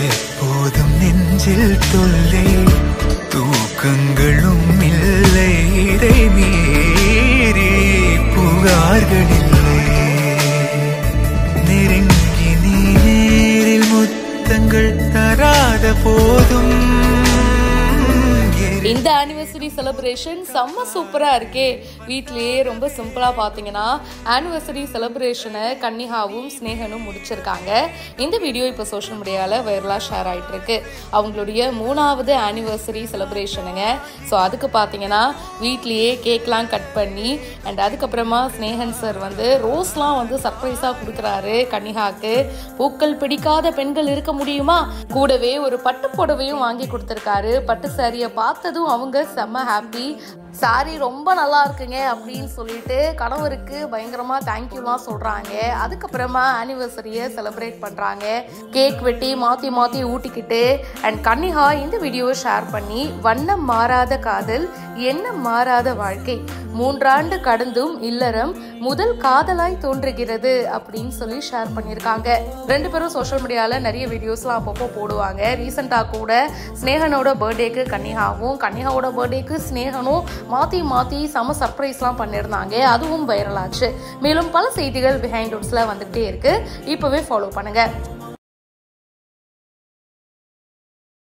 எப்போதும் நெஞ்சில் தொல்லை தூக்கங்களும் இல்லை இதை மீறி புகார்கள் இல்லை நெருங்கி நீரில் முத்தங்கள் தராத போதும் இந்த ஆனிவர்சரி செலிப்ரேஷன் செம்ம சூப்பரா இருக்கே. வீட்லயே ரொம்ப சிம்பிளா பாத்தீங்கன்னா ஆனிவர்சரி செலிப்ரேஷனை கன்னிகாவும் ஸ்னேகனும் முடிச்சிருக்காங்க. இந்த வீடியோ இப்போ சோஷியல் மீடியால வைரலா ஷேர் ஆயிட்டு இருக்கு. அவங்களுடைய 3வது ஆனிவர்சரி செலிப்ரேஷனுங்க. ஸோ அதுக்கு பாத்தீங்கன்னா வீட்லயே கேக்லாம் கட் பண்ணி அண்ட் அதுக்கப்புறமா ஸ்னேகன் சார் வந்து ரோஸ்லாம் வந்து சர்ப்ரைஸா கொடுக்குறாரு கன்னிகாக்கு. பூக்கள் பிடிக்காத பெண்கள் இருக்க முடியுமா? கூடவே ஒரு பட்டு புடவையும் வாங்கி கொடுத்துருக்காரு. பட்டு சாரியை பார்த்ததும் அவங்க செம்ம ஹாப்பி. சாரி ரொம்ப நல்லா இருக்குங்க அப்படின்னு சொல்லிட்டு கணவருக்கு பயங்கரமா தேங்க்யூலாம் சொல்றாங்க. அதுக்கப்புறமா ஆனிவர்சரியை செலிப்ரேட் பண்றாங்க. கேக் வெட்டி மாத்தி மாத்தி ஊட்டிக்கிட்டு அண்ட் கன்னிகா இந்த வீடியோவை ஷேர் பண்ணி வண்ணம் மாறாத காதல் எண்ணம் மாறாத வாழ்க்கை 3 ஆண்டு கடந்தும் இல்லறம் முதல் காதலாய் தோன்றுகிறது அப்படின்னு சொல்லி ஷேர் பண்ணியிருக்காங்க. 2 பேரும் சோஷியல் மீடியால நிறைய வீடியோஸ்லாம் அப்பப்போ போடுவாங்க. ரீசெண்டா கூட ஸ்னேகனோட பர்த்டேக்கு கன்னிகாவும் கன்னிகாவோட பர்த்டேக்கு ஸ்னேகனும் மாத்தி செம சர்ப்ரைஸ்லாம் பண்ணியிருந்தாங்க. அதுவும் வைரல் ஆச்சு. மேலும் பல செய்திகள் பிஹைண்ட் ரூட்ஸ்ல வந்துகிட்டே இருக்கு. இப்பவே ஃபாலோ பண்ணுங்க.